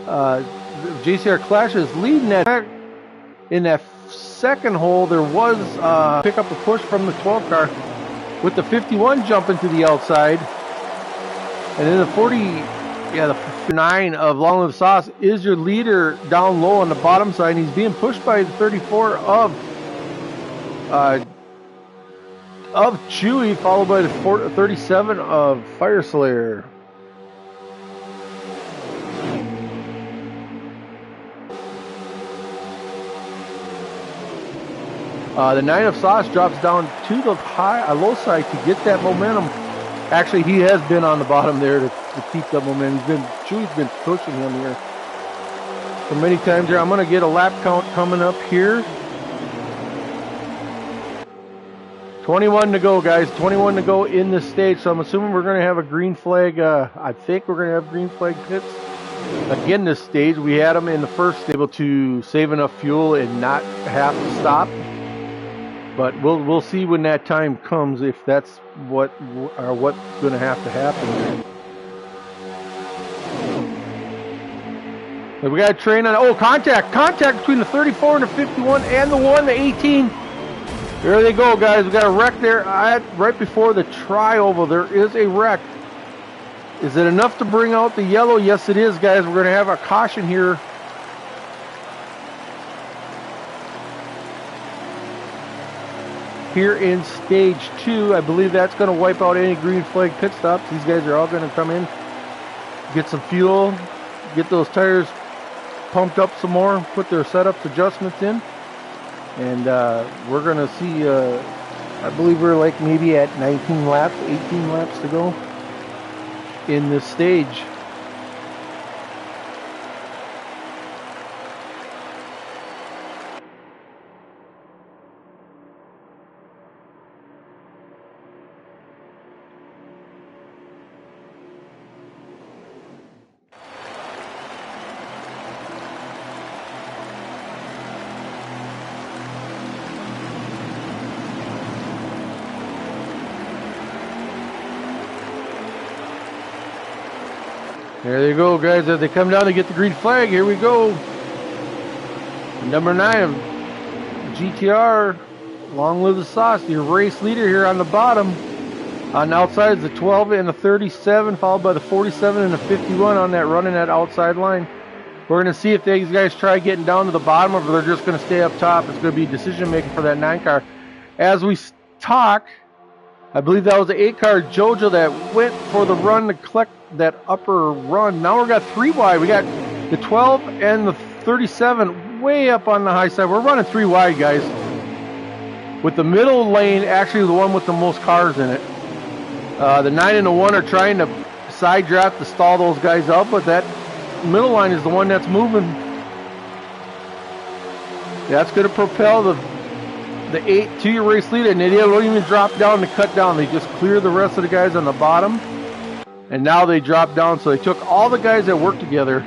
JCR Clash is leading that. In that second hole, there was pick up a push from the 12 car with the 51 jumping to the outside. And then the the 9 of Long Live Sauce is your leader down low on the bottom side. And he's being pushed by the 34 of Chewy, followed by the 37 of Fire Slayer. The 9 of Sauce drops down to the low side to get that momentum. Actually, he has been on the bottom there to keep that momentum. Chewy's been pushing him here for many times here. I'm going to get a lap count coming up here. 21 to go, guys. 21 to go in this stage. So I'm assuming we're going to have a green flag. I think we're going to have green flag pits. Again, this stage, we had them in the first, able to save enough fuel and not have to stop. But we'll see when that time comes if that's what's going to have to happen. But we got a train on. Contact between the 34 and the 51 and the 18. There they go, guys. We got a wreck there right before the tri-oval. There is a wreck. Is it enough to bring out the yellow? Yes, it is, guys. We're going to have a caution here. Here in stage 2, I believe that's going to wipe out any green flag pit stops. These guys are all going to come in, get some fuel, get those tires pumped up some more, put their setups adjustments in, and we're going to see, I believe we're like maybe at 19 laps, 18 laps to go in this stage. There they go, guys. As they come down to get the green flag, here we go. Number 9 of GTR, Long Live the Sauce, your race leader here on the bottom. On the outside is the 12 and the 37, followed by the 47 and the 51 on that running that outside line. We're going to see if these guys try getting down to the bottom or if they're just going to stay up top. It's going to be decision making for that 9 car. As we talk, I believe that was the 8 car JoJo that went for the run to collect that upper run. Now we've got 3 wide. We got the 12 and the 37 way up on the high side. We're running 3 wide, guys, with the middle lane actually the one with the most cars in it. The 9 and the 1 are trying to side draft to stall those guys out, but that middle line is the one that's moving. That's going to propel the 8 to your race leader, and they don't even drop down to cut down. They just clear the rest of the guys on the bottom, and now they drop down. So they took all the guys that worked together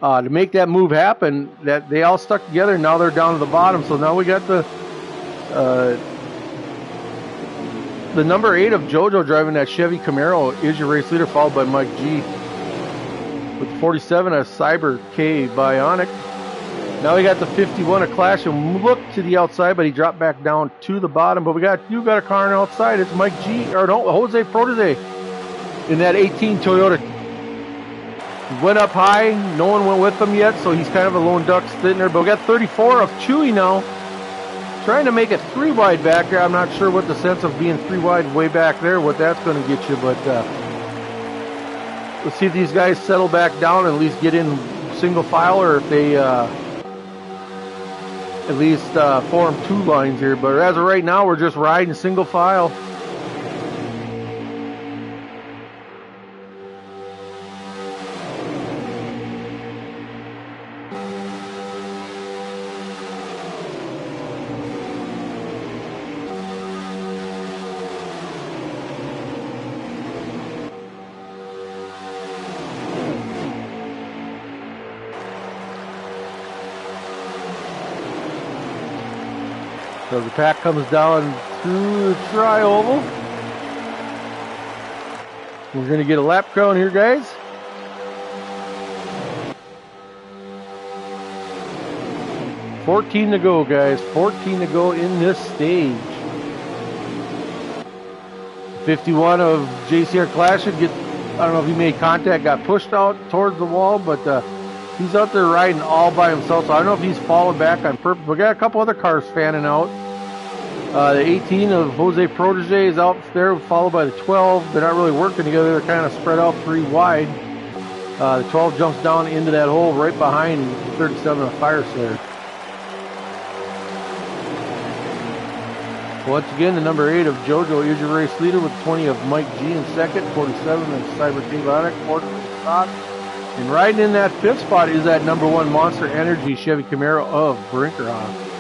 to make that move happen. That they all stuck together, and now they're down to the bottom. So now we got the number 8 of JoJo driving that Chevy Camaro is your race leader, followed by Mike G. With 47 a Cyber K Bionic. Now we got the 51 a Clash and look to the outside, but he dropped back down to the bottom. But you got a car on the outside. It's Mike G, or no, Jose Protege in that 18 Toyota. He went up high. No one went with him yet, so he's kind of a lone duck sitting there. But we got 34 of Chewy now, trying to make it 3 wide back there. I'm not sure what the sense of being 3 wide way back there, what that's going to get you, but let's see if these guys settle back down and at least get in single file, or if they at least form 2 lines here. But as of right now, we're just riding single file. So the pack comes down through the tri-oval. We're going to get a lap count here, guys. 14 to go, guys. 14 to go in this stage. 51 of JCR Clash should get, I don't know if he made contact, got pushed out towards the wall, but he's out there riding all by himself, so I don't know if he's falling back on purpose. We got a couple other cars fanning out. The 18 of Jose Protege is out there, followed by the 12. They're not really working together. They're kind of spread out three wide. The 12 jumps down into that hole right behind 37 of Fire Slayer. Once again, the number 8 of JoJo is your race leader with 20 of Mike G in second, 47 of Cyber Chaotic, 40 of Stock. And riding in that fifth spot is that number 1 Monster Energy Chevy Camaro of Brinkerhoff.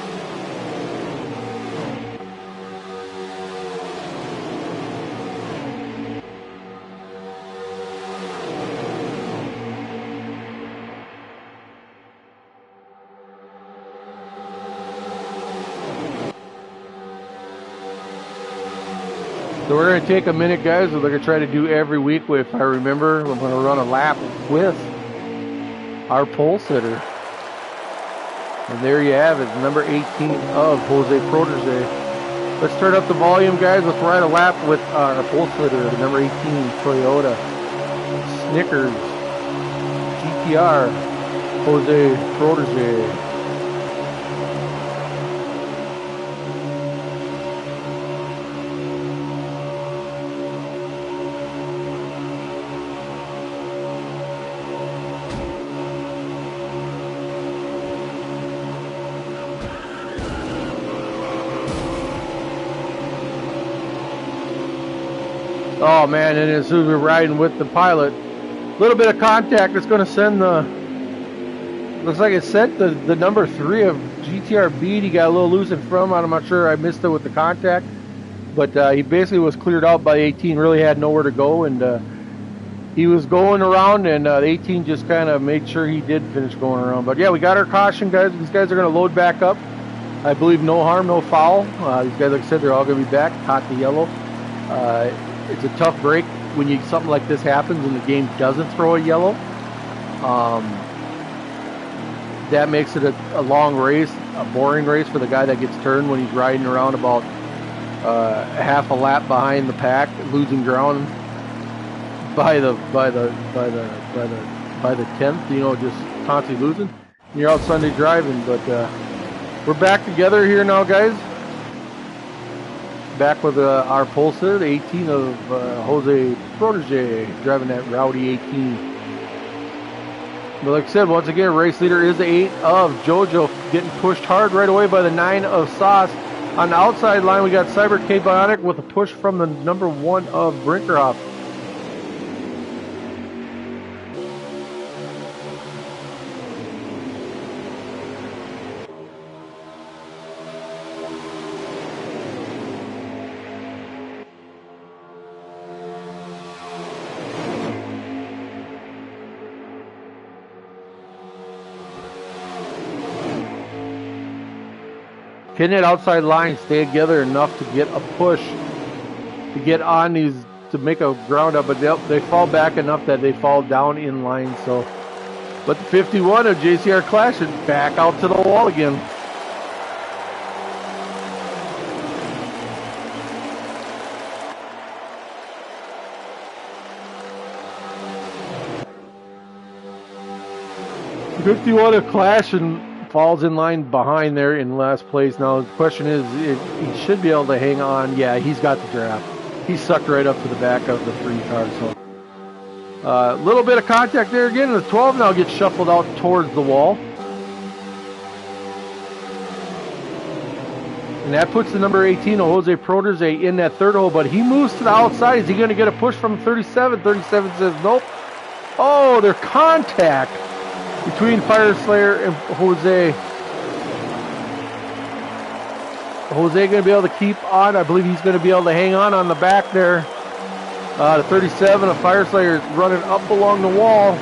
So we're going to take a minute, guys. We're going to try to do every week. If I remember, I'm going to run a lap with our pole sitter. And there you have it, number 18 of Jose Protege. Let's turn up the volume, guys. Let's ride a lap with our pole sitter, the number 18 Toyota Snickers GTR Jose Protege. Oh man, and as soon as we're riding with the pilot, a little bit of contact, it's going to send the, looks like it sent the number 3 of GTR Beat. He got a little loose in front. I'm not sure, I missed it with the contact, but he basically was cleared out by 18, really had nowhere to go, and he was going around, and 18 just kind of made sure he did finish going around. But yeah, we got our caution, guys. These guys are going to load back up. I believe no harm, no foul. These guys, like I said, they're all going to be back, hot to yellow. It's a tough break when something like this happens and the game doesn't throw a yellow. That makes it a long race, a boring race for the guy that gets turned when he's riding around about half a lap behind the pack, losing ground by the 10th. You know, just constantly losing. You're out Sunday driving, but we're back together here now, guys. Back with our pole sitter, the 18 of Jose Protege, driving that rowdy 18. But like I said, once again, race leader is the 8 of JoJo, getting pushed hard right away by the 9 of Sauce. On the outside line, we got Cyber Chaotic with a push from the number 1 of Brinkerhoff. Can that outside line stay together enough to get a push, to get on these, to make a ground up, but they fall back enough that they fall down in line. So, but the 51 of JCR Clash is back out to the wall again. The 51 of Clash and falls in line behind there in last place. Now the question is, he should be able to hang on. Yeah, he's got the draft. He sucked right up to the back of the 3 car. So a little bit of contact there again. And the 12 now gets shuffled out towards the wall. And that puts the number 18 of Jose Protege in that third hole, but he moves to the outside. Is he going to get a push from 37? 37 says nope. Oh, there's contact between Fire Slayer and Jose. Jose going to be able to keep on. I believe he's going to be able to hang on the back there. The 37 of Fire Slayer is running up along the wall.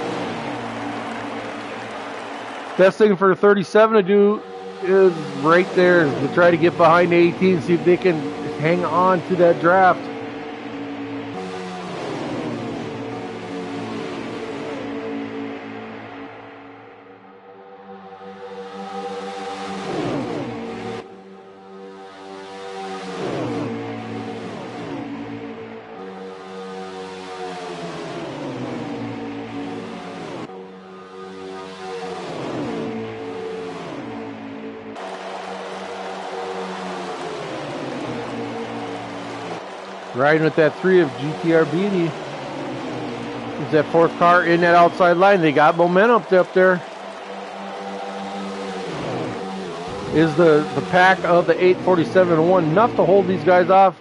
Best thing for the 37 to do is right there to try to get behind the 18, see if they can hang on to that draft. Riding with that 3 of GTR Beatty. Is that 4th car in that outside line. They got momentum up there. Is the pack of the 847-1 enough to hold these guys off?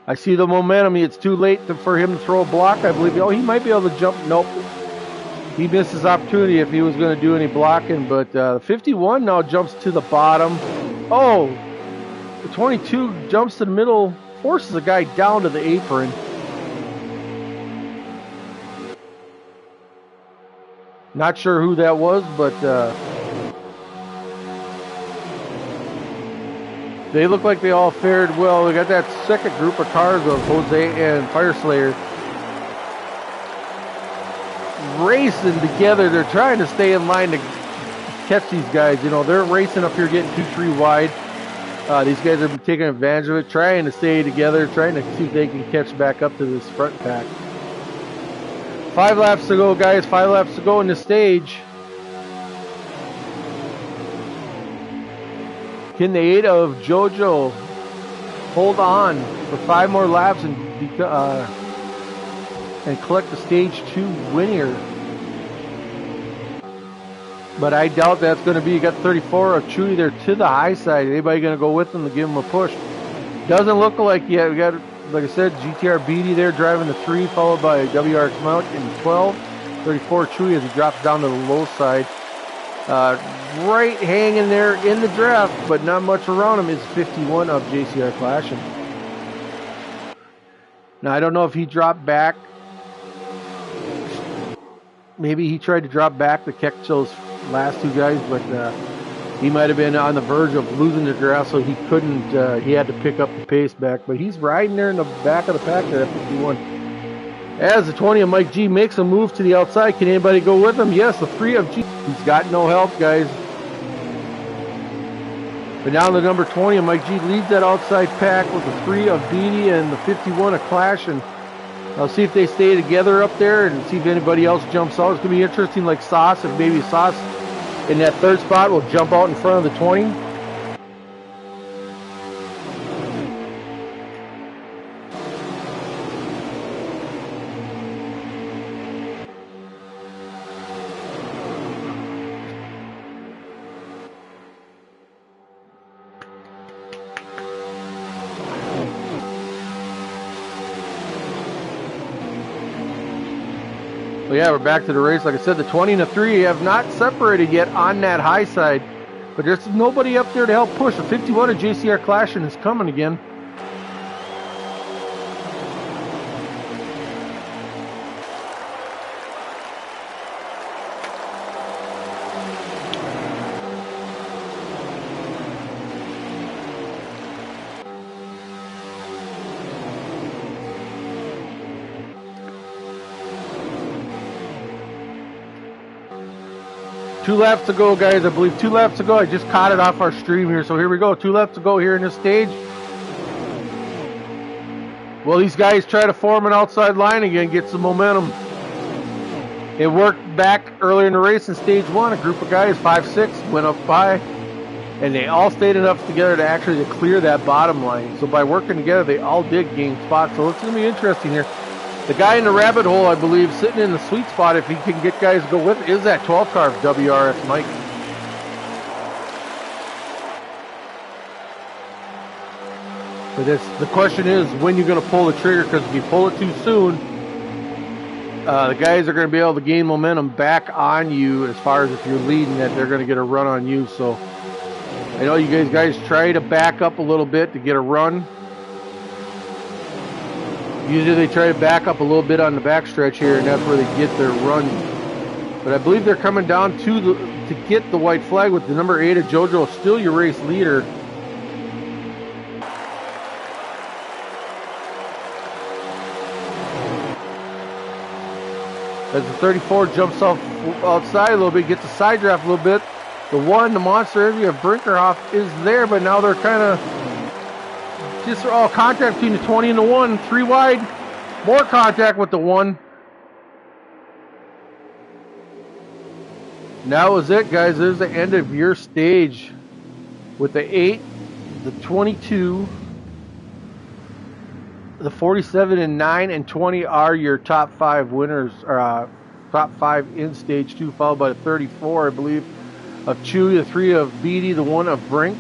I see the momentum. It's too late for him to throw a block, I believe. Oh, he might be able to jump. Nope. He missed his opportunity if he was going to do any blocking. But 51 now jumps to the bottom. Oh, the 22 jumps to the middle, forces a guy down to the apron. Not sure who that was, but they look like they all fared well. We got that second group of cars of Jose and Fireslayer racing together. They're trying to stay in line to catch these guys. You know, they're racing up here getting 2-3 wide. These guys are taking advantage of it, trying to stay together, trying to see if they can catch back up to this front pack. 5 laps to go, guys. 5 laps to go in the stage. Can the 8 of JoJo hold on for 5 more laps and collect the stage 2 win here? But I doubt that's going to be. You got 34 of Chewy there to the high side. Anybody going to go with them to give him a push? Doesn't look like yet. We got, like I said, GTR Beatty there driving the 3, followed by WRX Mount in 12. 34 Chewy as he drops down to the low side. Right hanging there in the draft, but not much around him, is 51 of JCR Clashing. Now, I don't know if he dropped back. Maybe he tried to drop back to catch those last 2 guys, but he might have been on the verge of losing the draft, so he couldn't. He had to pick up the pace back, but he's riding there in the back of the pack there at 51. As the 20 of Mike G makes a move to the outside, can anybody go with him? Yes, the 3 of G. He's got no help, guys. But now the number 20 of Mike G leads that outside pack with the 3 of Beatty and the 51 of Clash. And I'll see if they stay together up there and see if anybody else jumps out. It's going to be interesting, like Sauce, if maybe Sauce in that 3rd spot will jump out in front of the 20. Well, yeah, we're back to the race. Like I said, the 20 and the 3 have not separated yet on that high side, but there's nobody up there to help push. The 51 of JCR Clashing is coming again. Two laps to go, guys. I believe 2 laps to go. I just caught it off our stream here, so here we go. 2 laps to go here in this stage. Well, these guys try to form an outside line again, get some momentum. It worked back earlier in the race in stage 1. A group of guys, 5-6, went up by, and they all stayed enough together to actually clear that bottom line. So by working together, they all did gain spots. So it's going to be interesting here. The guy in the rabbit hole, I believe, sitting in the sweet spot, if he can get guys to go with it, is that 12 car of WRX Mike. But the question is, when you're going to pull the trigger, because if you pull it too soon, the guys are going to be able to gain momentum back on you as far as if you're leading, that they're going to get a run on you. So I know you guys try to back up a little bit to get a run. Usually they try to back up a little bit on the backstretch here, and that's where they get their run. But I believe they're coming down to get the white flag with the number 8 of JoJo, still your race leader. As the 34 jumps outside a little bit, gets a side draft a little bit. The 1, the monster energy of Brinkerhoff is there, but now they're kind of just all contact between the 20 and the 1. 3 wide, more contact with the 1. That was it, guys. This is the end of your stage with the 8, the 22, The 47 and 9 and 20 are your top 5 winners, or top 5 in stage 2, followed by the 34, I believe, of Chewy, the 3 of Beatty, the 1 of Brink.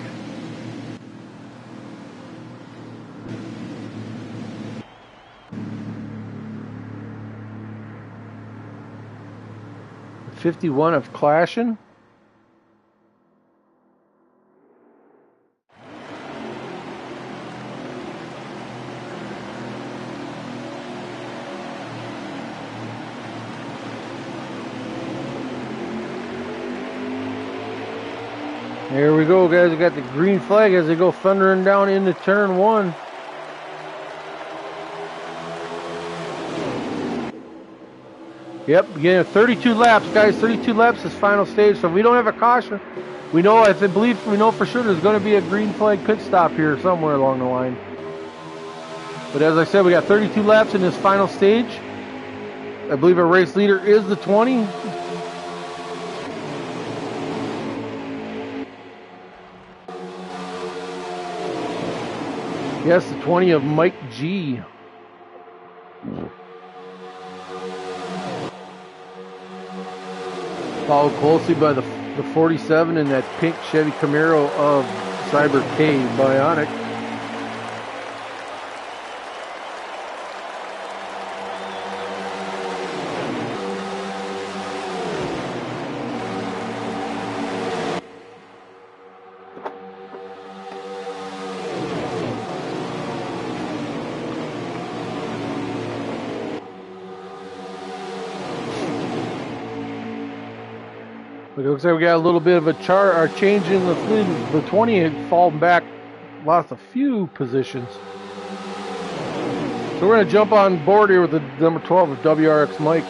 The 51 of Clashin'. Here we go, guys. We got the green flag as they go thundering down into turn 1. Yep, again, 32 laps, guys. 32 laps is final stage. So if we don't have a caution, we know, I believe we know for sure there's going to be a green flag pit stop here somewhere along the line. But as I said, we got 32 laps in this final stage. I believe our race leader is the 20. Yes, the 20 of Mike G. Followed closely by the 47 and that pink Chevy Camaro of Cyber K Bionic. It looks like we got a little bit of a change in the 20 had fallen back, lost a few positions. So we're going to jump on board here with the number 12 of WRX Mike.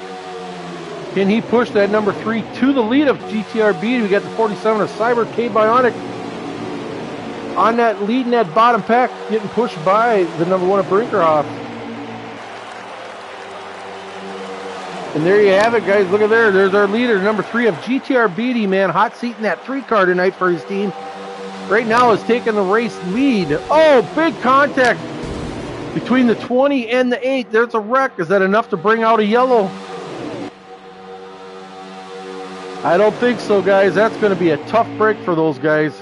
Can he push that number 3 to the lead of GTRB? We got the 47 of Cyber K Bionic on that lead in that bottom pack, getting pushed by the number 1 of Brinkerhoff. And there you have it, guys. Look at there. There's our leader, number 3 of GTR Beatty, man. Hot seat in that 3 car tonight for his team. Right now is taking the race lead. Oh, big contact between the 20 and the 8. There's a wreck. Is that enough to bring out a yellow? I don't think so, guys. That's going to be a tough break for those guys.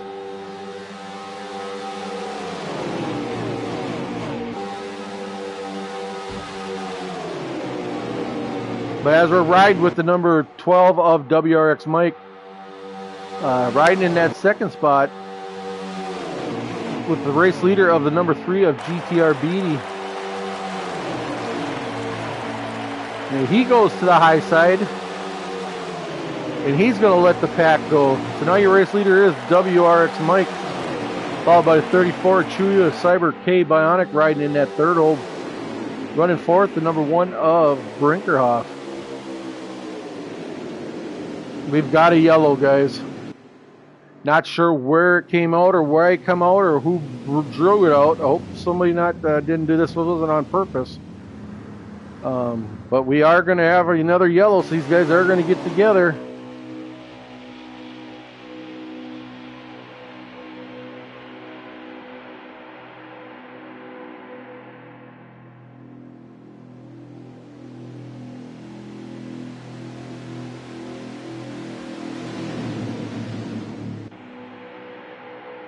But as we're riding with the number 12 of WRX Mike, riding in that second spot with the race leader of the number 3 of GTR Beatty. And he goes to the high side, and he's going to let the pack go. So now your race leader is WRX Mike, followed by the 34 Chuya Cyber K Bionic riding in that third hole. Running fourth, the number 1 of Brinkerhoff. We've got a yellow, guys. Not sure where it came out or why it came out or who drew it out. I hope somebody didn't do this wasn't on purpose. But we are going to have another yellow, so these guys are going to get together.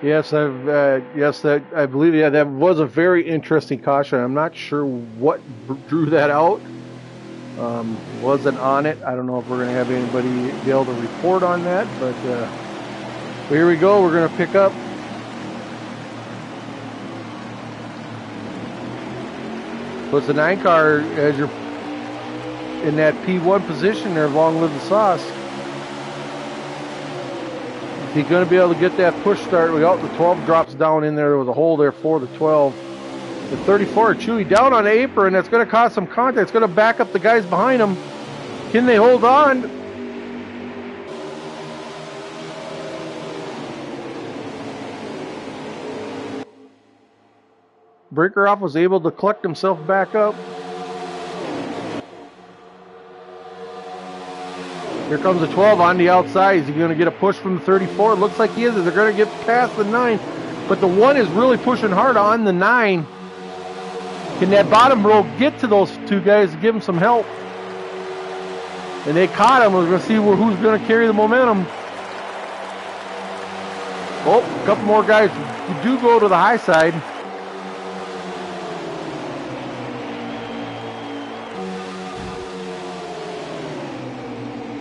Yes, I believe, yeah, that was a very interesting caution. I'm not sure what drew that out. Wasn't on it. I don't know if we're going to have anybody be able to report on that, but here we go. We're going to pick up. Puts the 9 car as you're in that P1 position there. Long live the sauce. Is he going to be able to get that push start? The 12 drops down in there. There was a hole there for the 12. The 34, Chewy down on the apron. That's going to cause some contact. It's going to back up the guys behind him. Can they hold on? Brinkerhoff was able to collect himself back up. Here comes the 12 on the outside. Is he going to get a push from the 34? It looks like he is. They're going to get past the 9. But the 1 is really pushing hard on the 9. Can that bottom row get to those two guys to give them some help? And they caught him. We're going to see who's going to carry the momentum. Oh, a couple more guys do go to the high side.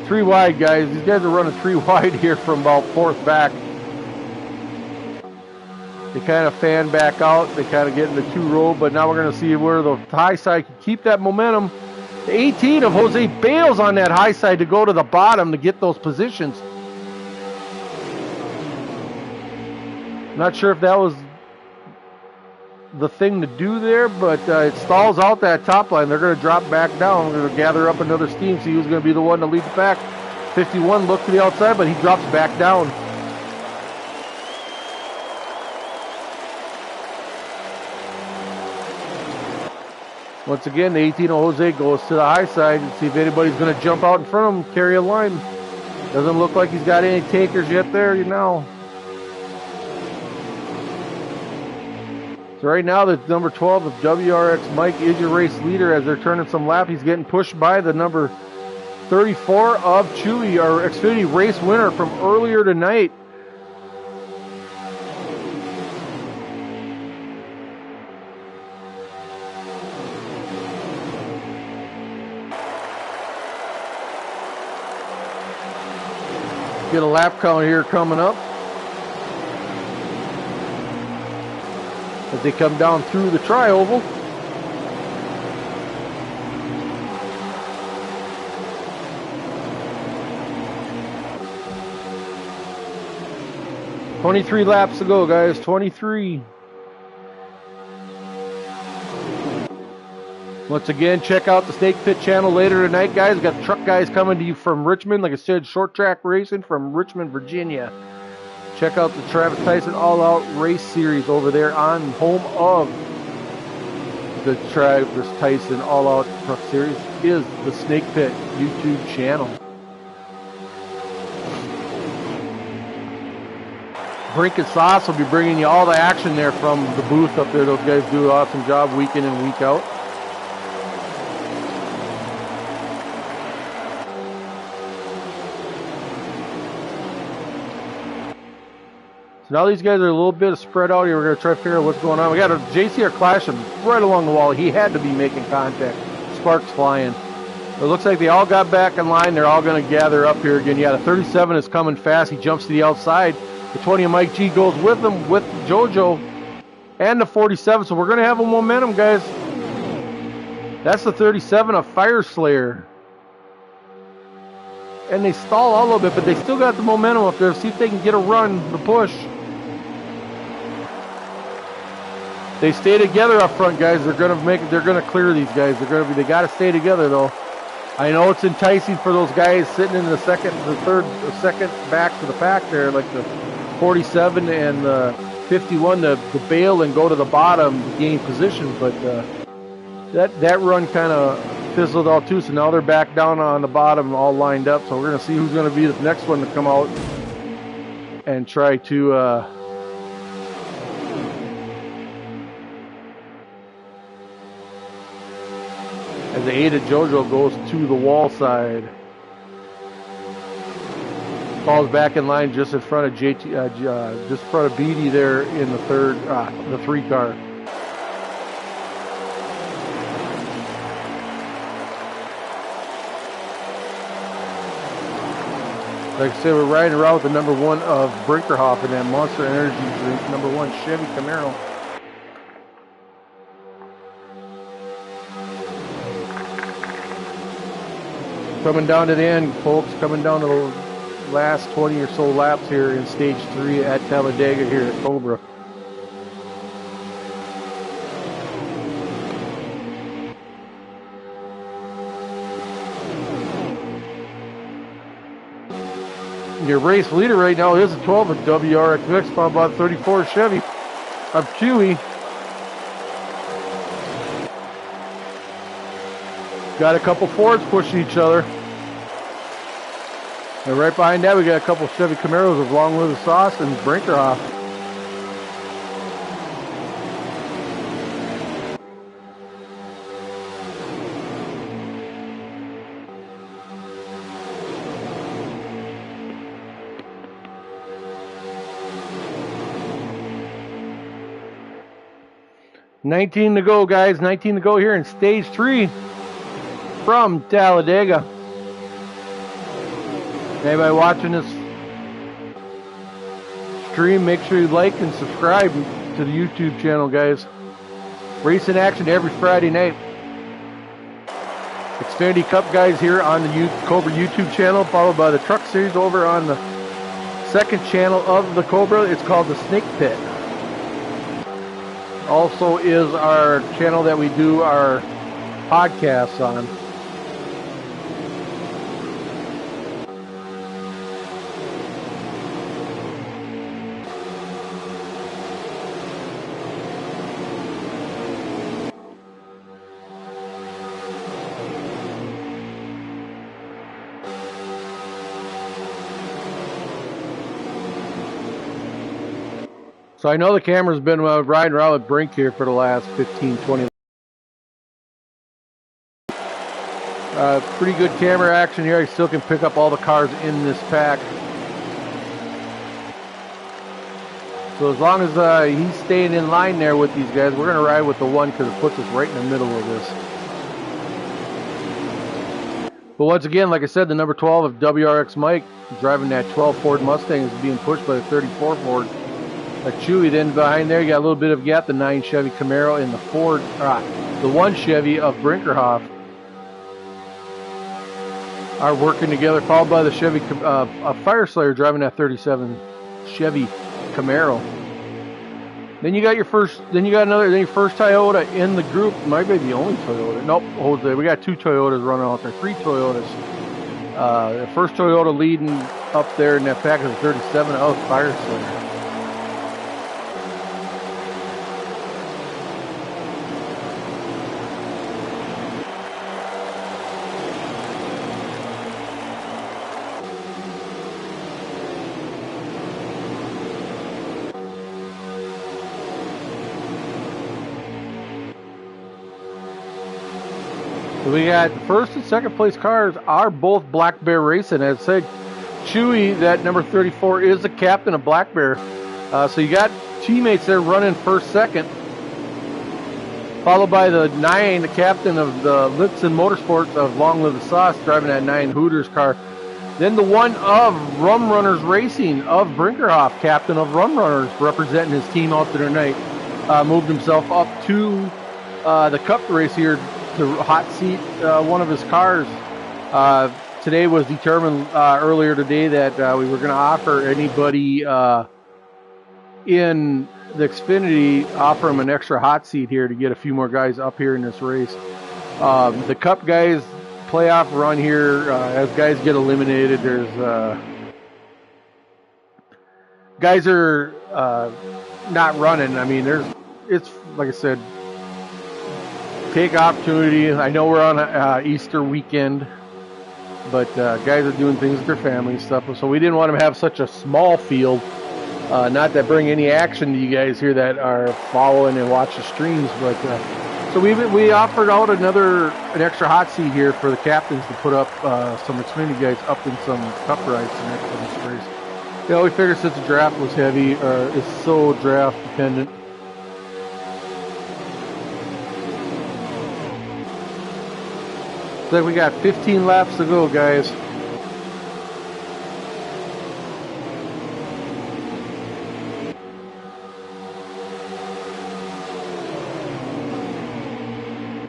Three wide, guys. These guys are running three wide here from about fourth back. They kind of fan back out. They kind of get into two row, but now we're going to see where the high side can keep that momentum. The 18 of Jose bails on that high side to go to the bottom to get those positions. Not sure if that was the thing to do there, but it stalls out that top line. They're going to drop back down. We're going to gather up another steam, see who's going to be the one to lead the pack. 51 looked to the outside, but he drops back down. Once again, the 18 of Jose goes to the high side and see if anybody's going to jump out in front of him, carry a line. Doesn't look like he's got any takers yet there, you know. So right now, the number 12 of WRX Mike is your race leader as they're turning some laps. He's getting pushed by the number 34 of Chewy, our Xfinity race winner from earlier tonight. Get a lap count here coming up as they come down through the tri-oval. "23 laps to go, guys. 23. Once again, check out the Snake Pit channel later tonight, guys. We've got the truck guys coming to you from Richmond. Like I said, short track racing from Richmond, Virginia. Check out the Travis Tyson All Out Race Series over there on home of the Travis Tyson All Out Truck Series is the Snake Pit YouTube channel. Brink and Sauce will be bringing you all the action there from the booth up there. Those guys do an awesome job week in and week out. Now these guys are a little bit spread out here. We're going to try to figure out what's going on. We got a JCR clashing right along the wall. He had to be making contact. Sparks flying. It looks like they all got back in line. They're all going to gather up here again. Yeah, the 37 is coming fast. He jumps to the outside. The 20 of Mike G goes with him, with JoJo and the 47. So we're going to have a momentum, guys. That's the 37 of Fire Slayer. And they stall a little bit, but they still got the momentum up there. See if they can get a run, the push. They stay together up front, guys. They're gonna make it. They're gonna clear these guys. They gotta stay together, though. I know it's enticing for those guys sitting in the second back to the pack there, like the 47 and the 51, to bail and go to the bottom to gain position. But that run kind of fizzled out too. So now they're back down on the bottom, all lined up. So we're gonna see who's gonna be the next one to come out and try to. As the 8 of JoJo goes to the wall side. Falls back in line just in front of just in front of Beatty there in the 3 car. Like I said, we're riding around with the number 1 of Brinkerhoff in that Monster Energy drink, number 1 Chevy Camaro. Coming down to the end, folks. Coming down to the last 20 or so laps here in Stage 3 at Talladega here at Cobra. Your race leader right now is a 12 of WRX followed by 34 Chevy of Chewy. Got a couple Fords pushing each other. And right behind that, we got a couple Chevy Camaros of Long Live the Sauce and Brinkerhoff. 19 to go, guys. 19 to go here in stage 3 from Talladega. Anybody watching this stream, make sure you like and subscribe to the YouTube channel, guys. Racing action every Friday night. Xfinity Cup guys here on the Cobra YouTube channel, followed by the Truck Series over on the second channel of the Cobra. It's called the Snake Pit. Also is our channel that we do our podcasts on. So I know the camera's been riding around with Brink here for the last 15, 20. Pretty good camera action here. I still can pick up all the cars in this pack. So as long as he's staying in line there with these guys, we're going to ride with the one because it puts us right in the middle of this. But once again, like I said, the number 12 of WRX Mike driving that 12 Ford Mustang is being pushed by the 34 Ford. Chewy. Then behind there you got a little bit of gap, the 9 Chevy Camaro and the Ford, the 1 Chevy of Brinkerhoff are working together, followed by the Chevy, a Fire Slayer driving that 37 Chevy Camaro. Then you got your first, then your first Toyota in the group. Might be the only Toyota. Nope, Jose. We got 2 Toyotas running out there, 3 Toyotas. The first Toyota leading up there in that pack is 37 of Fire Slayer. So we got the first and second place cars are both Black Bear Racing. As I said, Chewy, that number 34, is the captain of Black Bear. So you got teammates there running first, second, followed by the 9, the captain of the Litzen Motorsports of Long Live the Sauce, driving that 9 Hooters car. Then the 1 of Rum Runners Racing of Brinkerhoff, captain of Rum Runners, representing his team out there tonight. Moved himself up to the Cup race here to hot seat one of his cars. Today was determined earlier today that we were going to offer anybody in the Xfinity, offer them an extra hot seat here to get a few more guys up here in this race. The Cup guys playoff run here, as guys get eliminated, there's guys are not running. I mean, it's like I said, take opportunity. I know we're on Easter weekend, but guys are doing things with their family and stuff. So we didn't want to have such a small field. Not that bring any action to you guys here that are following and watch the streams, but so we offered out an extra hot seat here for the captains to put up some Xfinity guys up in some Cup rides next to this race. Yeah, we figured since the draft was heavy, it's so draft dependent. Looks like we got 15 laps to go, guys.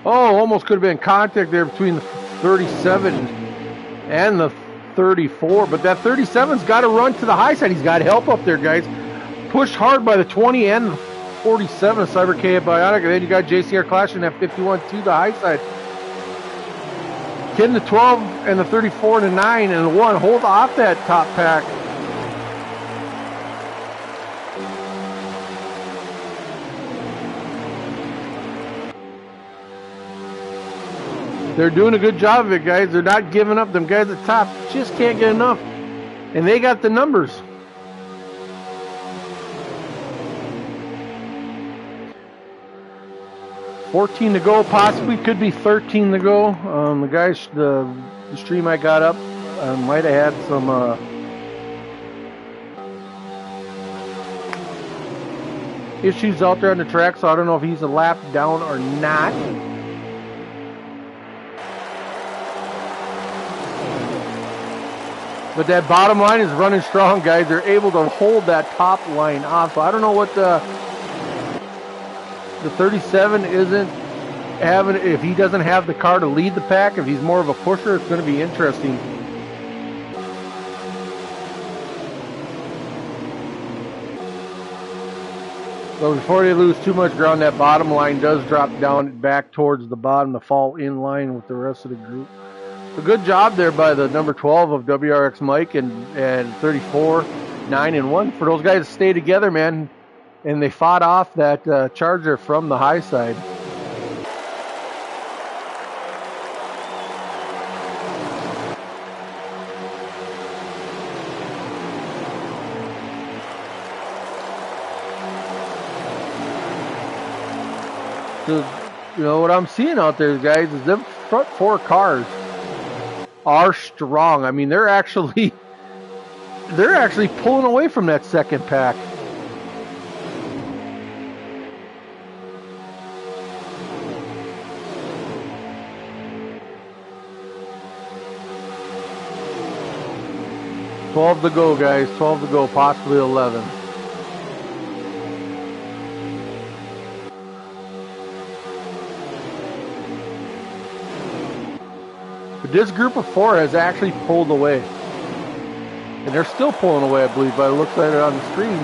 Oh, almost could have been contact there between the 37 and the 34, but that 37's got to run to the high side. He's got help up there, guys. Pushed hard by the 20 and the 47 of Cyber K Biotic, and then you got JCR clashing that 51 to the high side. Getting the 12 and the 34 and the 9 and the 1 hold off that top pack. They're doing a good job of it, guys. They're not giving up. Them guys at the top just can't get enough. And they got the numbers. $14 to go, possibly could be 13 to go. The guys, the stream I got up might have had some. issues out there on the track, so I don't know if he's a lap down or not. But that bottom line is running strong, guys. They're able to hold that top line off. So I don't know what the 37 isn't having. If he doesn't have the car to lead the pack, if he's more of a pusher, it's going to be interesting. So before they lose too much ground, that bottom line does drop down back towards the bottom to fall in line with the rest of the group. A good job there by the number 12 of WRX Mike and 34, 9, and 1 for those guys to stay together, man. And they fought off that Charger from the high side. So, you know, what I'm seeing out there, guys, is them front 4 cars are strong. I mean, they're actually pulling away from that second pack. $12 to go, guys. 12 to go, possibly 11. This group of 4 has actually pulled away. And they're still pulling away, I believe, by the looks of it on the screen.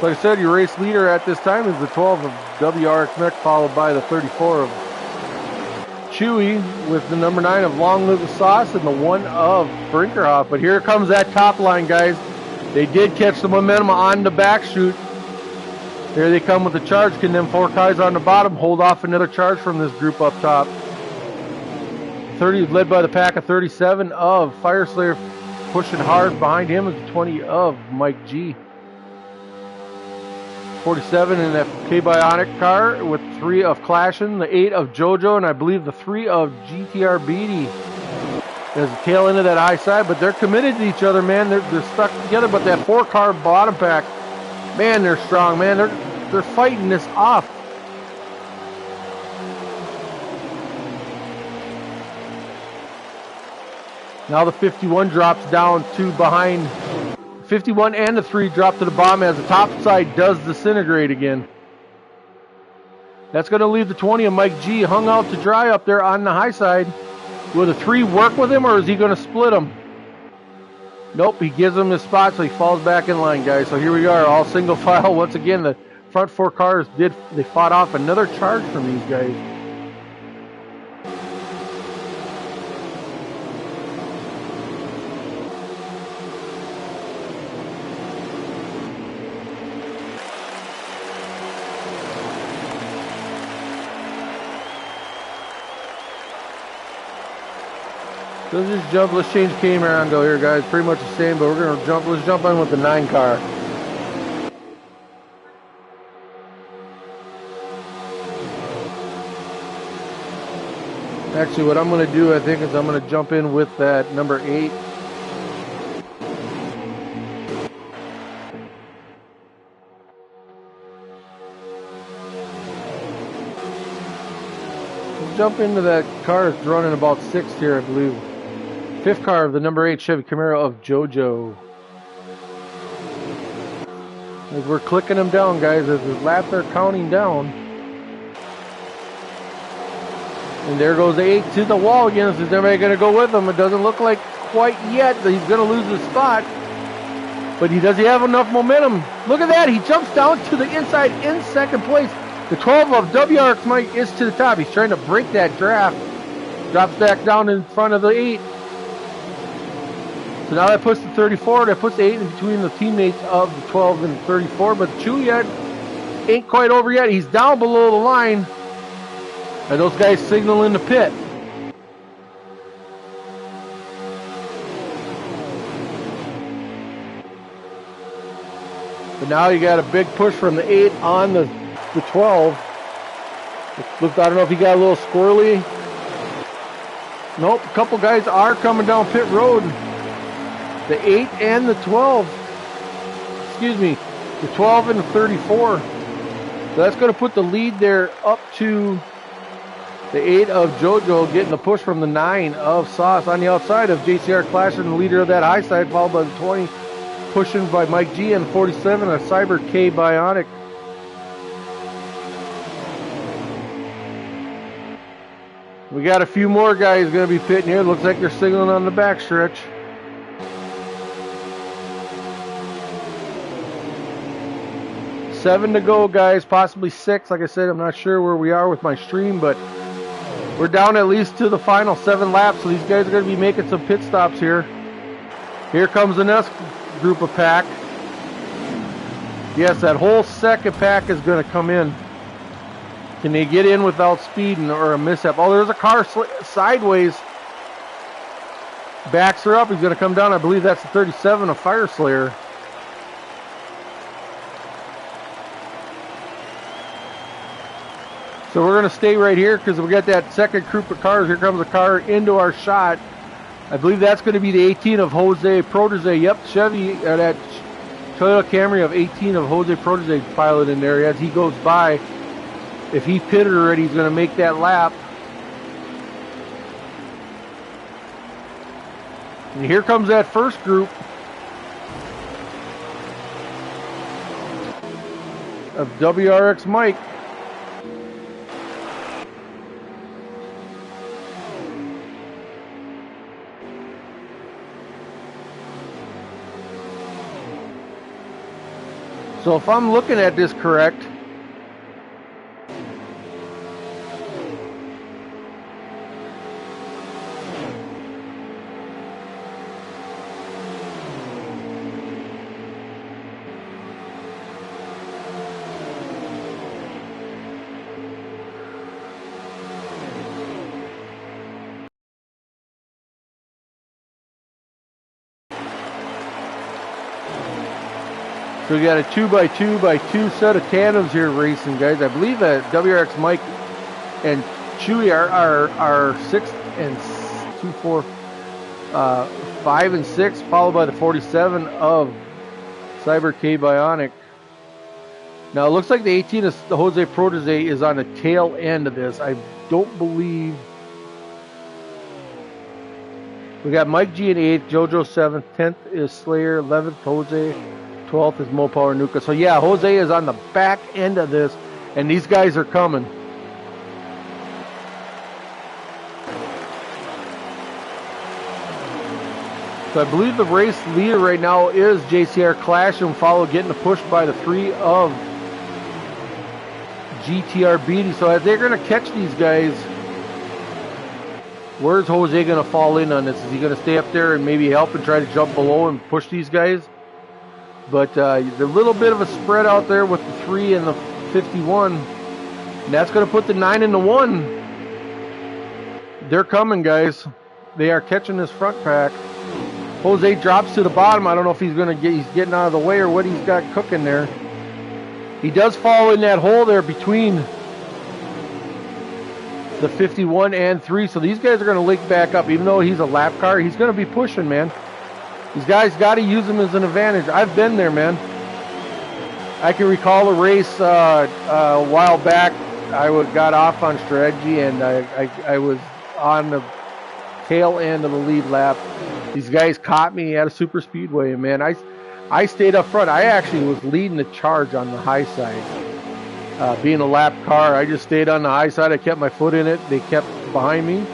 Like I said, your race leader at this time is the 12 of WRX Mech, followed by the 34 of Chewy, with the number 9 of Long Live the Sauce and the 1 of Brinkerhoff. But here comes that top line, guys. They did catch the momentum on the back chute. Here they come with the charge. Can them 4 cars on the bottom hold off another charge from this group up top? 30 led by the pack of 37 of Fireslayer, pushing hard. Behind him is the 20 of Mike G. 47 in that K-Bionic car with 3 of Clashin', the 8 of JoJo, and I believe the 3 of GTR Beatty. There's the tail end of that high side, but they're committed to each other, man. They're stuck together, but that 4-car bottom pack, man, they're strong, man. They're fighting this off. Now the 51 drops down to behind. 51 and the 3 drop to the bottom as the top side does disintegrate again. That's going to leave the 20 of Mike G hung out to dry up there on the high side. Will the 3 work with him, or is he going to split him? Nope, he gives him his spot, so he falls back in line, guys. So here we are, all single file. Once again, the front 4 cars they fought off another charge from these guys. Let's just jump. Let's change camera angle here, guys. Pretty much the same, but we're gonna jump. Let's jump in with the 9 car. Actually, what I'm gonna do, I think, is I'm gonna jump in with that number 8. Let's jump into that car that's running about 6th here, I believe. 5th car of the number 8 Chevy Camaro of JoJo. As we're clicking them down, guys, as the laps are counting down. And there goes the 8 to the wall again. Is everybody going to go with him? It doesn't look like quite yet that he's going to lose his spot. But does he have enough momentum? Look at that. He jumps down to the inside in 2nd place. The 12 of WRX Mike is to the top. He's trying to break that draft. Drops back down in front of the 8. So now that puts the 34, that puts the 8 in between the teammates of the 12 and 34. But Chewy ain't quite over yet. He's down below the line. And those guys signal in the pit. But now you got a big push from the 8 on the 12. Look, I don't know if he got a little squirrely. Nope, a couple guys are coming down pit road. The 8 and the 12. Excuse me. The 12 and the 34. So that's going to put the lead there up to the 8 of JoJo, getting the push from the 9 of Sauce. On the outside of JCR Clasher, the leader of that high side, followed by the 20, pushing by Mike G, and 47, a Cyber K Bionic. We got a few more guys going to be pitting here. Looks like they're signaling on the backstretch. Seven to go, guys, possibly 6. Like I said, I'm not sure where we are with my stream, but we're down at least to the final 7 laps, so these guys are going to be making some pit stops here. Here comes the next group of pack. Yes, that whole second pack is going to come in. Can they get in without speeding or a mishap? Oh, there's a car sideways. Backs her up. He's going to come down. I believe that's the 37, a Fire Slayer. So we're going to stay right here because we got that second group of cars. Here comes a car into our shot. I believe that's going to be the 18 of Jose Protege. Yep, Chevy, that Toyota Camry of 18 of Jose Protege pilot in there as he goes by. If he pitted already, he's going to make that lap. And here comes that first group of WRX Mike. So if I'm looking at this correct, so we got a 2x2x2 set of tandems here racing, guys. I believe that WRX Mike and Chewy are 6 and 2, 4, 5 and 6, followed by the 47 of Cyber K Bionic. Now it looks like the 18 of the Jose Protege is on the tail end of this. I don't believe. We got Mike G in 8th, JoJo 7th, 10th is Slayer, 11th Jose, 12th is Mo Power Nuka. So yeah, Jose is on the back end of this, and these guys are coming. So I believe the race leader right now is JCR Clash, and followed getting pushed by the 3 of GTR Beatty. So as they're going to catch these guys, where's Jose going to fall in on this? Is he going to stay up there and maybe help and try to jump below and push these guys? But there's a little bit of a spread out there with the 3 and the 51. And that's going to put the 9 and the 1. They're coming, guys. They are catching this front pack. Jose drops to the bottom. I don't know if he's going to he's getting out of the way or what he's got cooking there. He does fall in that hole there between the 51 and 3. So these guys are going to link back up. Even though he's a lap car, he's going to be pushing, man. These guys got to use them as an advantage. I've been there, man. I can recall a race a while back. I got off on strategy, and I was on the tail end of the lead lap. These guys caught me at a super speedway, and man, I stayed up front. I actually was leading the charge on the high side. Being a lap car, I just stayed on the high side. I kept my foot in it. They kept behind me.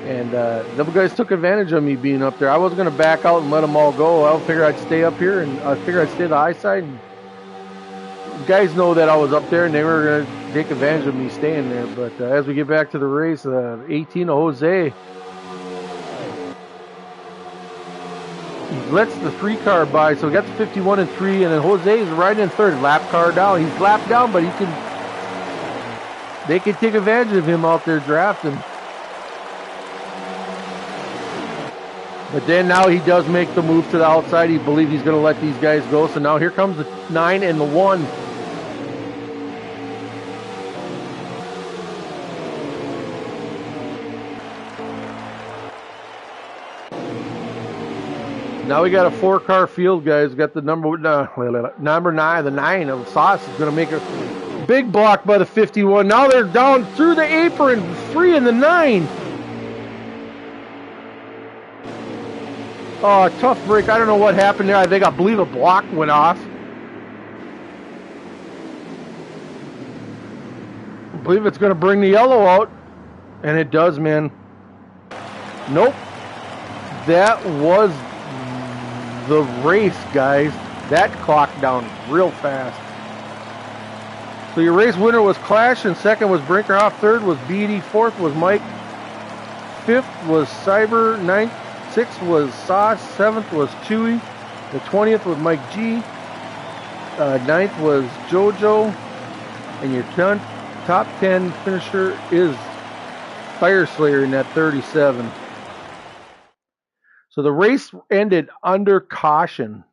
And the guys took advantage of me being up there. I wasn't going to back out and let them all go. I figured I'd stay up here, and I figured I'd stay the high side. And guys know that I was up there, and they were going to take advantage of me staying there. But as we get back to the race, 18 of Jose, he lets the 3 car by. So we got the 51 and 3, and then Jose is right in 3rd, lap car down. He's lapped down, but they can take advantage of him out there drafting. But then now he does make the move to the outside. He believes he's going to let these guys go. So now here comes the 9 and the 1. Now we got a 4-car field, guys. Got the number 9, the 9 of Sauce is going to make a big block by the 51. Now they're down through the apron, free in the 9. Oh, tough break. I don't know what happened there. I believe a block went off. I believe it's going to bring the yellow out. And it does, man. Nope. That was the race, guys. That clocked down real fast. So your race winner was Clash, and second was Brinkerhoff, third was Beatty, fourth was Mike, fifth was Cyber, ninth, sixth was Sauce, seventh was Chewy, the 20th was Mike G, ninth was Jojo, and your top 10 finisher is Fire Slayer in that 37. So the race ended under caution.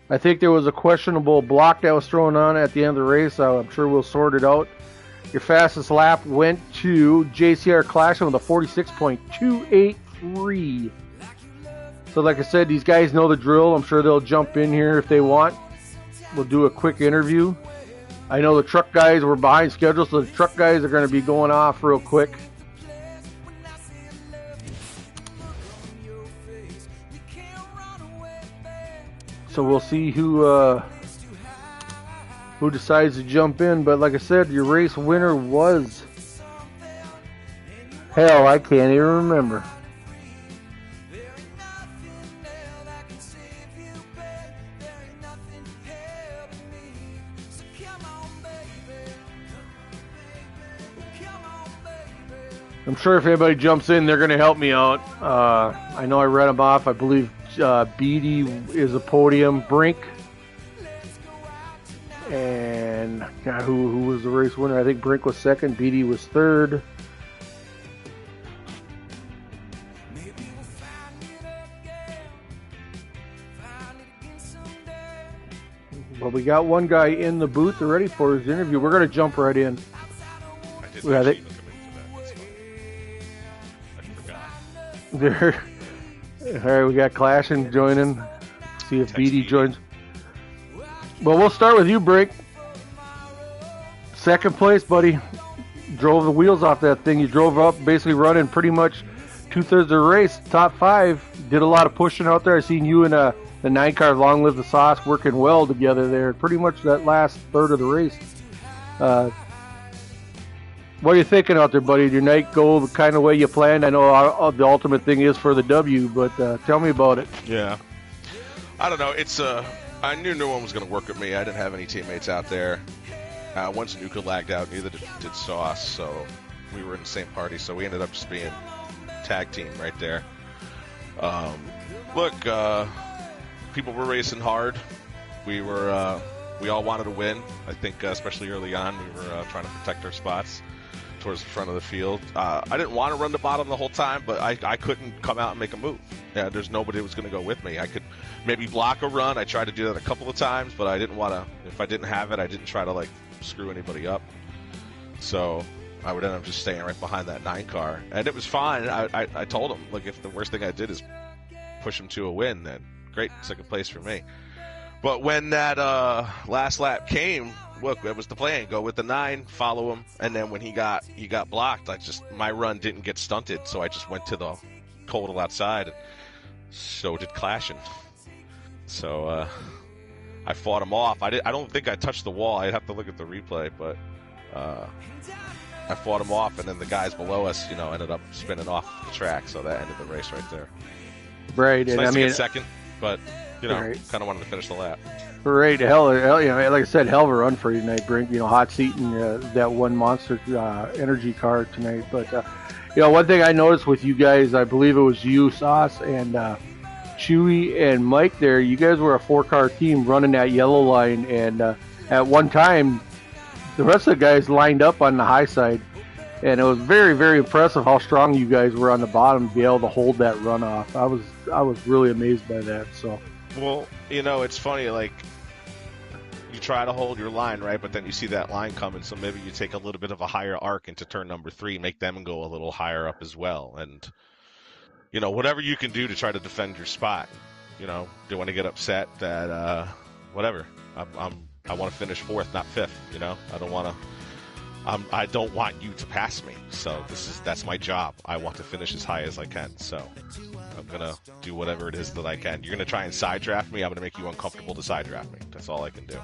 I think there was a questionable block that was thrown on at the end of the race. I'm sure we'll sort it out. Your fastest lap went to JCR Clashing with a 46.283. So like I said, these guys know the drill. I'm sure they'll jump in here if they want. We'll do a quick interview. I know the truck guys were behind schedule, so the truck guys are going to be going off real quick. So we'll see who decides to jump in. But like I said, your race winner was... Hell, I can't even remember. I'm sure if anybody jumps in, they're going to help me out. I know I read them off. I believe Beatty is a podium. Brink. And who was the race winner? I think Brink was second. Beatty was third. Well, we got one guy in the booth ready for his interview. We're going to jump right in. I think. There. All right, we got Clashing joining. See if Beatty joins. Well, we'll start with you, Brink. Second place, buddy. Drove the wheels off that thing. You drove up, basically running pretty much 2/3 of the race. Top 5. Did a lot of pushing out there. I seen you and the 9-car Long Live the Sauce working well together there. Pretty much that last third of the race. What are you thinking out there, buddy? Did your night go the kind of way you planned? I know the ultimate thing is for the W, but tell me about it. Yeah. I don't know. It's I knew no one was going to work with me. I didn't have any teammates out there. Once Nuka lagged out, neither did Sauce, so we were in the same party, so we ended up just being tag team right there. Look, people were racing hard. We all wanted to win. I think especially early on, we were trying to protect our spots towards the front of the field. I didn't want to run the bottom the whole time, but I couldn't come out and make a move. Yeah, there's nobody who was going to go with me. I could maybe block a run. I tried to do that a couple of times, but I didn't want to. If I didn't have it, I didn't try to screw anybody up. So I would end up just staying right behind that 9-car, and it was fine. I told him, look, if the worst thing I did is push him to a win, then great, second place for me. But when that last lap came, look, that was the plan. Go with the 9, follow him, and then when he got blocked, my run didn't get stunted, so I just went to the total outside, and so did Clashing. So I fought him off. I don't think I touched the wall. I'd have to look at the replay, but I fought him off, and then the guys below us, ended up spinning off the track, so that ended the race right there. Right, it's and nice I to mean, get second, but right. Kind of wanted to finish the lap. Right, hell, like I said, hell of a run for you tonight, Brink. Hot seating that one monster energy car tonight. But one thing I noticed with you guys, I believe it was you, Sauce, and Chewy and Mike. There, you guys were a 4-car team running that yellow line, and at one time, the rest of the guys lined up on the high side, and it was very, very impressive how strong you guys were on the bottom to be able to hold that run off. I was really amazed by that. So. Well, it's funny, you try to hold your line, right, but then you see that line coming, so maybe you take a little bit of a higher arc into turn number 3, make them go a little higher up as well, and, whatever you can do to try to defend your spot. Don't want to get upset that whatever. I want to finish 4th, not 5th. I don't want to. I don't want you to pass me. So that's my job. I want to finish as high as I can. So I'm gonna do whatever it is that I can. You're gonna try and side draft me. I'm gonna make you uncomfortable to side draft me. That's all I can do.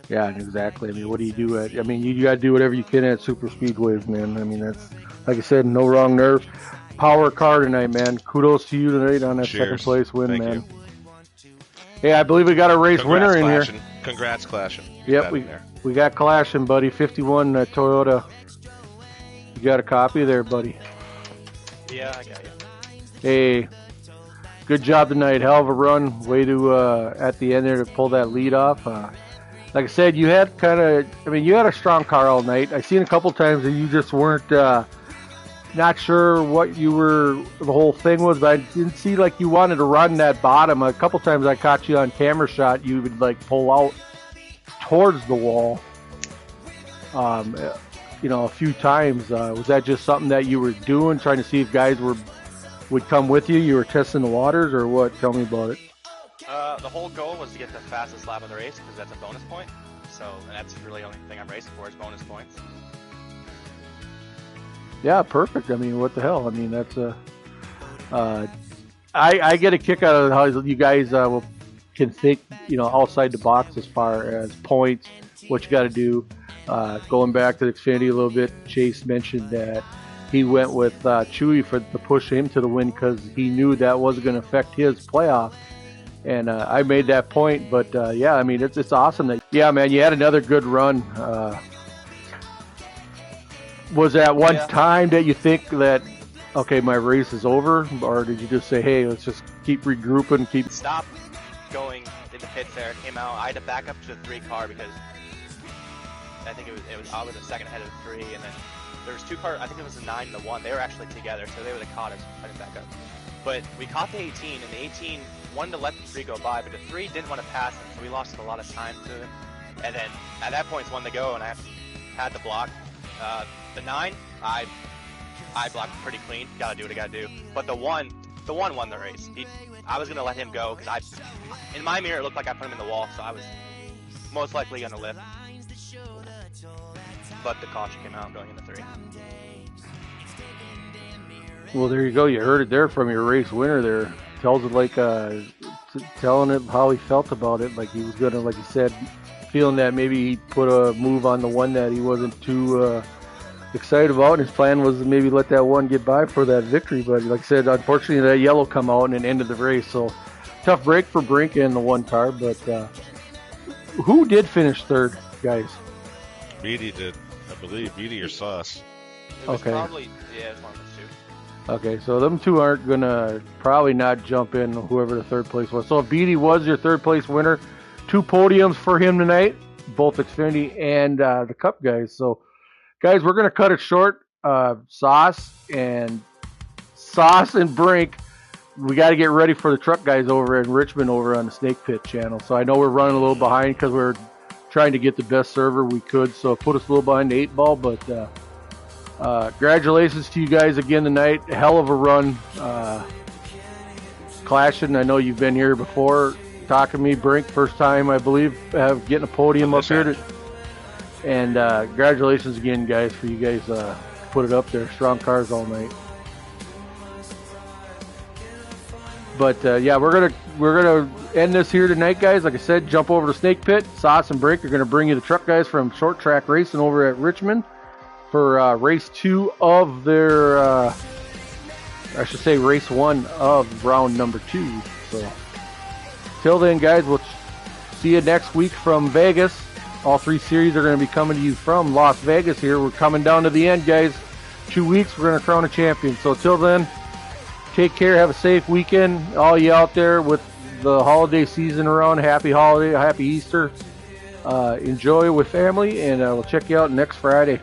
Yeah, exactly. I mean, what do you do you got to do whatever you can at super speedways, man. I mean, that's, like I said, no wrong nerve. Power car tonight, man. Kudos to you tonight on that Cheers. 2nd place win, Thank man. You. Hey, I believe we got a race winner in here. Congrats, Clashing. Yep, we got Clashing, buddy. 51 Toyota. You got a copy there, buddy? Yeah, I got you. Hey, good job tonight. Hell of a run. Way to, at the end there, to pull that lead off. Like I said, you had you had a strong car all night. I seen a couple times that you just weren't not sure what the whole thing was, but I didn't see like you wanted to run that bottom. A couple times I caught you on camera shot. You would like pull out towards the wall. A few times. Was that just something that you were doing, trying to see if guys would come with you? You were testing the waters, or what? Tell me about it. The whole goal was to get the fastest lap of the race because that's a bonus point. So that's really the only thing I'm racing for is bonus points. Yeah, perfect. I mean, what the hell? I mean, that's I get a kick out of how you guys can think, outside the box as far as points, what you got to do. Going back to the Xfinity a little bit, Chase mentioned that he went with Chewy to push him to the win because he knew that wasn't going to affect his playoff. And I made that point, but yeah, I mean, it's awesome that, yeah, man, you had another good run. Was that one time that you think that, okay, my race is over, or did you just say, hey, let's just keep regrouping, Stop going in the pits there, came out. I had to back up to the 3 car because I think I was a second ahead of the 3, and then there was 2 cars, I think it was the 9 and the 1. They were actually together, so they would have caught us if I didn't back up. But we caught the 18, and the 18 wanted to let the 3 go by, but the 3 didn't want to pass him, so we lost a lot of time to him. And then at that point, it's 1 to go, and I had to block. The 9, I blocked pretty clean. Gotta do what I gotta do. But the 1 won the race. I was gonna let him go because in my mirror, it looked like I put him in the wall, so I was most likely gonna lift. But the caution came out going into 3. Well, there you go. You heard it there from your race winner there. Tells it like, telling it how he felt about it. Like he was gonna, like you said, feeling that maybe he put a move on the one that he wasn't too excited about. And his plan was to maybe let that one get by for that victory. But like I said, unfortunately, that yellow come out and it ended the race. So tough break for Brink and the 1 car. But who did finish 3rd, guys? Beatty did, I believe. Beatty or Sauce. It was okay. Probably, yeah, it was one of those 2. Okay, so them 2 aren't going to probably not jump in, whoever the 3rd place was. So if Beatty was your 3rd place winner, 2 podiums for him tonight, both Xfinity and the Cup guys. So, guys, we're going to cut it short. Sauce and Brink, we got to get ready for the truck guys over in Richmond over on the Snake Pit channel. So I know we're running a little behind because we're trying to get the best server we could. So put us a little behind the 8 ball, but congratulations to you guys again tonight. Hell of a run. Clashing, I know you've been here before talking to me. Brink, first time, I believe, getting a podium up here. And congratulations again, guys, for you guys put it up there. Strong cars all night. But yeah, we're gonna end this here tonight, guys. Like I said, jump over to Snake Pit. Sauce and Brink are gonna bring you the truck guys from Short Track Racing over at Richmond for race 2 of their, I should say race 1 of round number 2. So till then, guys, we'll see you next week from Vegas. All 3 series are going to be coming to you from Las Vegas here. We're coming down to the end, guys. 2 weeks, we're going to crown a champion. So till then, take care. Have a safe weekend. All you out there with the holiday season around, happy holiday, happy Easter. Enjoy with family, and we'll check you out next Friday.